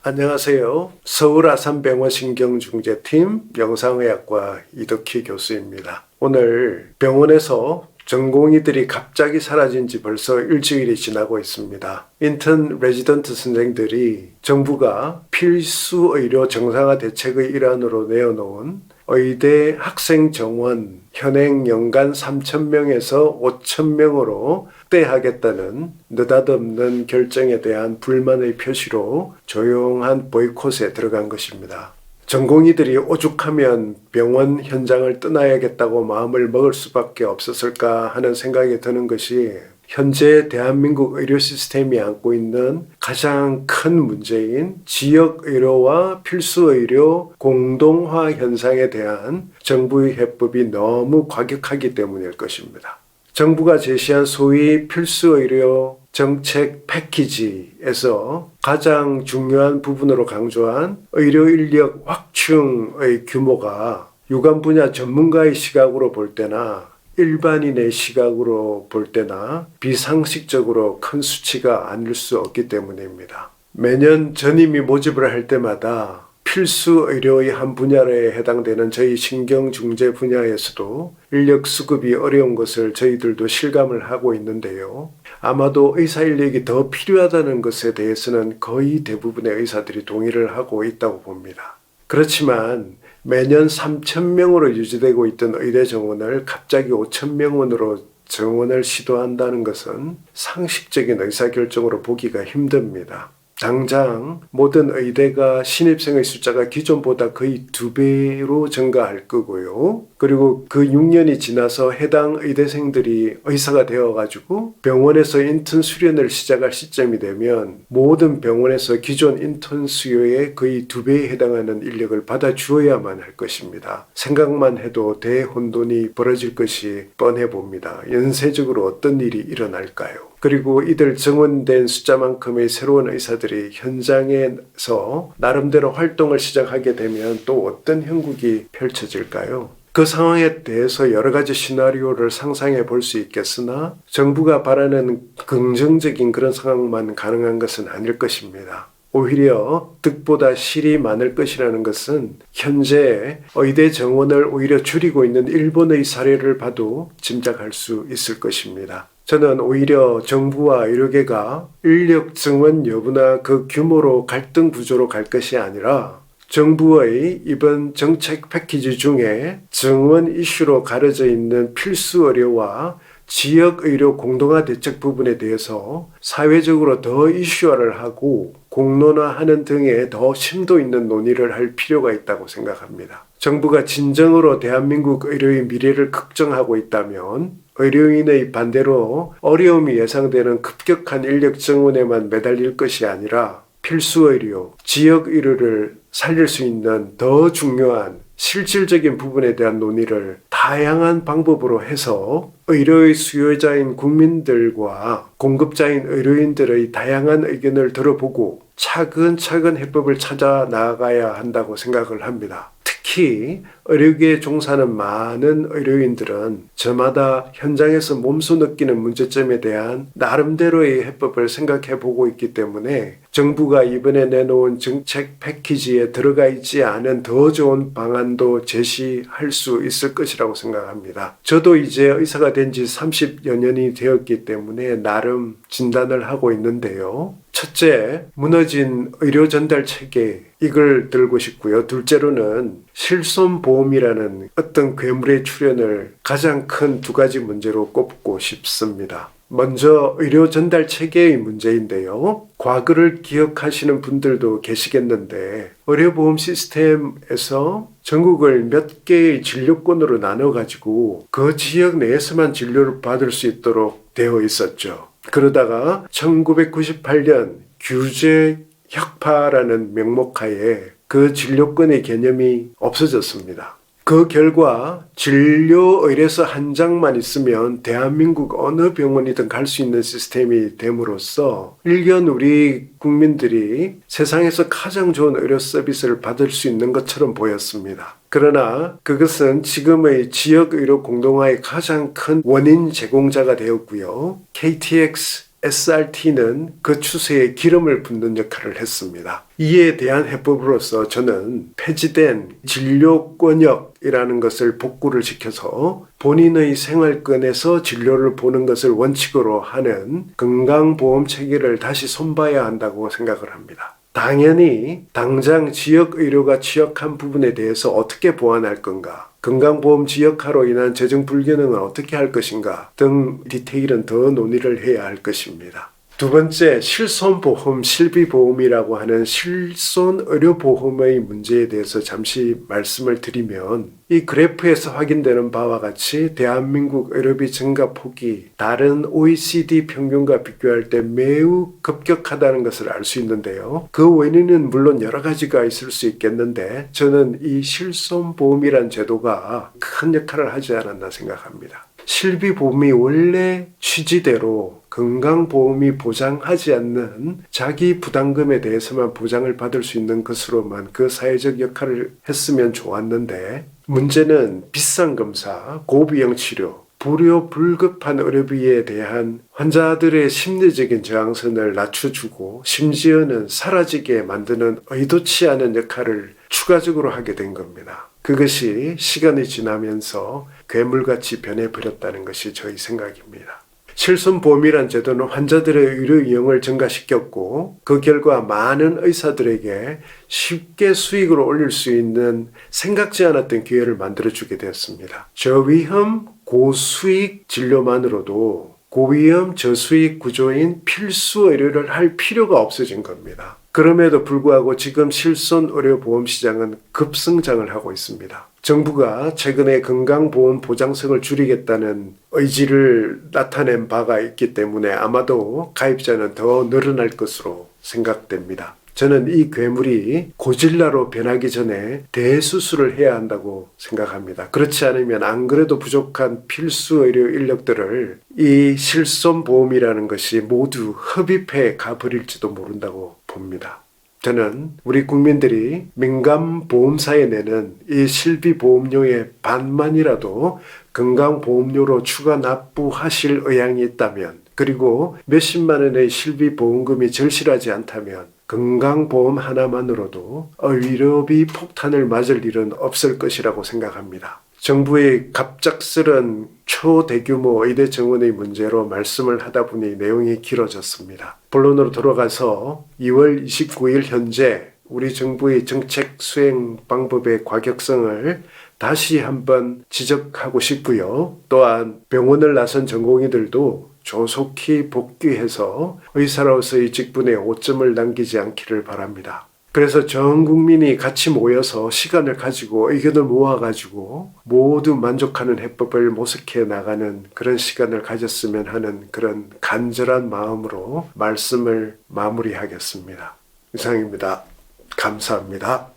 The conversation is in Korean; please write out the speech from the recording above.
안녕하세요. 서울 아산병원 신경중재팀 영상의학과 이덕희 교수입니다. 오늘 병원에서 전공의들이 갑자기 사라진 지 벌써 일주일이 지나고 있습니다. 인턴 레지던트 선생들이 정부가 필수 의료 정상화 대책의 일환으로 내어놓은 의대 학생 정원 현행 연간 3,000명에서 5,000명으로 확대하겠다는 느닷없는 결정에 대한 불만의 표시로 조용한 보이콧에 들어간 것입니다. 전공의들이 오죽하면 병원 현장을 떠나야겠다고 마음을 먹을 수밖에 없었을까 하는 생각이 드는 것이 현재 대한민국 의료 시스템이 안고 있는 가장 큰 문제인 지역의료와 필수의료 공동화 현상에 대한 정부의 해법이 너무 과격하기 때문일 것입니다. 정부가 제시한 소위 필수의료 정책 패키지에서 가장 중요한 부분으로 강조한 의료 인력 확충의 규모가 유관 분야 전문가의 시각으로 볼 때나 일반인의 시각으로 볼 때나 비상식적으로 큰 수치가 아닐 수 없기 때문입니다. 매년 전임이 모집을 할 때마다 필수 의료의 한 분야에 해당되는 저희 신경중재 분야에서도 인력 수급이 어려운 것을 저희들도 실감을 하고 있는데요. 아마도 의사 인력이 더 필요하다는 것에 대해서는 거의 대부분의 의사들이 동의를 하고 있다고 봅니다. 그렇지만 매년 3,000명으로 유지되고 있던 의대 정원을 갑자기 5,000명으로 정원을 시도한다는 것은 상식적인 의사결정으로 보기가 힘듭니다. 당장 모든 의대가 신입생의 숫자가 기존보다 거의 2배로 증가할 거고요. 그리고 그 6년이 지나서 해당 의대생들이 의사가 되어가지고 병원에서 인턴 수련을 시작할 시점이 되면 모든 병원에서 기존 인턴 수요의 거의 2배에 해당하는 인력을 받아주어야만 할 것입니다. 생각만 해도 대혼돈이 벌어질 것이 뻔해 봅니다. 연쇄적으로 어떤 일이 일어날까요? 그리고 이들 증원된 숫자만큼의 새로운 의사들이 현장에서 나름대로 활동을 시작하게 되면 또 어떤 형국이 펼쳐질까요? 그 상황에 대해서 여러 가지 시나리오를 상상해 볼 수 있겠으나 정부가 바라는 긍정적인 그런 상황만 가능한 것은 아닐 것입니다. 오히려 득보다 실이 많을 것이라는 것은 현재 의대 정원을 오히려 줄이고 있는 일본의 사례를 봐도 짐작할 수 있을 것입니다. 저는 오히려 정부와 의료계가 인력 증원 여부나 그 규모로 갈등 구조로 갈 것이 아니라 정부의 이번 정책 패키지 중에 증원 이슈로 가려져 있는 필수 의료와 지역 의료 공동화 대책 부분에 대해서 사회적으로 더 이슈화를 하고 공론화하는 등의 더 심도 있는 논의를 할 필요가 있다고 생각합니다. 정부가 진정으로 대한민국 의료의 미래를 걱정하고 있다면 의료인의 반대로 어려움이 예상되는 급격한 인력 증원에만 매달릴 것이 아니라 필수 의료, 지역 의료를 살릴 수 있는 더 중요한 실질적인 부분에 대한 논의를 다양한 방법으로 해서 의료의 수요자인 국민들과 공급자인 의료인들의 다양한 의견을 들어보고 차근차근 해법을 찾아 나가야 한다고 생각을 합니다. 특히 의료계에 종사하는 많은 의료인들은 저마다 현장에서 몸소 느끼는 문제점에 대한 나름대로의 해법을 생각해 보고 있기 때문에 정부가 이번에 내놓은 정책 패키지에 들어가 있지 않은 더 좋은 방안도 제시할 수 있을 것이라고 생각합니다. 저도 이제 의사가 된 지 30여 년이 되었기 때문에 나름 진단을 하고 있는데요. 첫째, 무너진 의료 전달 체계, 이걸 들고 싶고요. 둘째로는 실손보험이라는 어떤 괴물의 출현을 가장 큰 두 가지 문제로 꼽고 싶습니다. 먼저 의료 전달 체계의 문제인데요. 과거를 기억하시는 분들도 계시겠는데 의료보험 시스템에서 전국을 몇 개의 진료권으로 나눠가지고 그 지역 내에서만 진료를 받을 수 있도록 되어 있었죠. 그러다가 1998년 규제 혁파라는 명목하에 그 진료권의 개념이 없어졌습니다. 그 결과 진료의뢰서 한 장만 있으면 대한민국 어느 병원이든 갈 수 있는 시스템이 됨으로써 일견 우리 국민들이 세상에서 가장 좋은 의료 서비스를 받을 수 있는 것처럼 보였습니다. 그러나 그것은 지금의 지역의료 공동화의 가장 큰 원인 제공자가 되었고요. KTX SRT는 그 추세에 기름을 붓는 역할을 했습니다. 이에 대한 해법으로서 저는 폐지된 진료권역이라는 것을 복구를 시켜서 본인의 생활권에서 진료를 보는 것을 원칙으로 하는 건강보험 체계를 다시 손봐야 한다고 생각을 합니다. 당연히 당장 지역의료가 취약한 부분에 대해서 어떻게 보완할 건가, 건강보험 지역화로 인한 재정 불균형은 어떻게 할 것인가 등 디테일은 더 논의를 해야 할 것입니다. 두 번째, 실손보험, 실비보험이라고 하는 실손의료보험의 문제에 대해서 잠시 말씀을 드리면, 이 그래프에서 확인되는 바와 같이 대한민국 의료비 증가 폭이 다른 OECD 평균과 비교할 때 매우 급격하다는 것을 알 수 있는데요. 그 원인은 물론 여러 가지가 있을 수 있겠는데 저는 이 실손보험이란 제도가 큰 역할을 하지 않았나 생각합니다. 실비보험이 원래 취지대로 건강보험이 보장하지 않는 자기 부담금에 대해서만 보장을 받을 수 있는 것으로만 그 사회적 역할을 했으면 좋았는데, 문제는 비싼 검사, 고비용 치료, 불효 불급한 의료비에 대한 환자들의 심리적인 저항선을 낮춰주고 심지어는 사라지게 만드는 의도치 않은 역할을 추가적으로 하게 된 겁니다. 그것이 시간이 지나면서 괴물같이 변해버렸다는 것이 저희 생각입니다. 실손보험이란 제도는 환자들의 의료 이용을 증가시켰고 그 결과 많은 의사들에게 쉽게 수익을 올릴 수 있는 생각지 않았던 기회를 만들어주게 되었습니다. 저위험 고수익 진료만으로도 고위험 저수익 구조인 필수 의료를 할 필요가 없어진 겁니다. 그럼에도 불구하고 지금 실손의료보험 시장은 급성장을 하고 있습니다. 정부가 최근에 건강보험 보장성을 줄이겠다는 의지를 나타낸 바가 있기 때문에 아마도 가입자는 더 늘어날 것으로 생각됩니다. 저는 이 괴물이 고질라로 변하기 전에 대수술을 해야 한다고 생각합니다. 그렇지 않으면 안 그래도 부족한 필수 의료 인력들을 이 실손보험이라는 것이 모두 흡입해 가버릴지도 모른다고 봅니다. 저는 우리 국민들이 민간보험사에 내는 이 실비보험료의 반만이라도 건강보험료로 추가 납부하실 의향이 있다면, 그리고 몇십만 원의 실비보험금이 절실하지 않다면 건강보험 하나만으로도 의료비 폭탄을 맞을 일은 없을 것이라고 생각합니다. 정부의 갑작스런 초대규모 의대 정원의 문제로 말씀을 하다 보니 내용이 길어졌습니다. 본론으로 돌아가서 2월 29일 현재 우리 정부의 정책 수행 방법의 과격성을 다시 한번 지적하고 싶고요. 또한 병원을 나선 전공의들도 조속히 복귀해서 의사로서의 직분에 오점을 남기지 않기를 바랍니다. 그래서 전 국민이 같이 모여서 시간을 가지고 의견을 모아가지고 모두 만족하는 해법을 모색해 나가는 그런 시간을 가졌으면 하는 그런 간절한 마음으로 말씀을 마무리하겠습니다. 이상입니다. 감사합니다.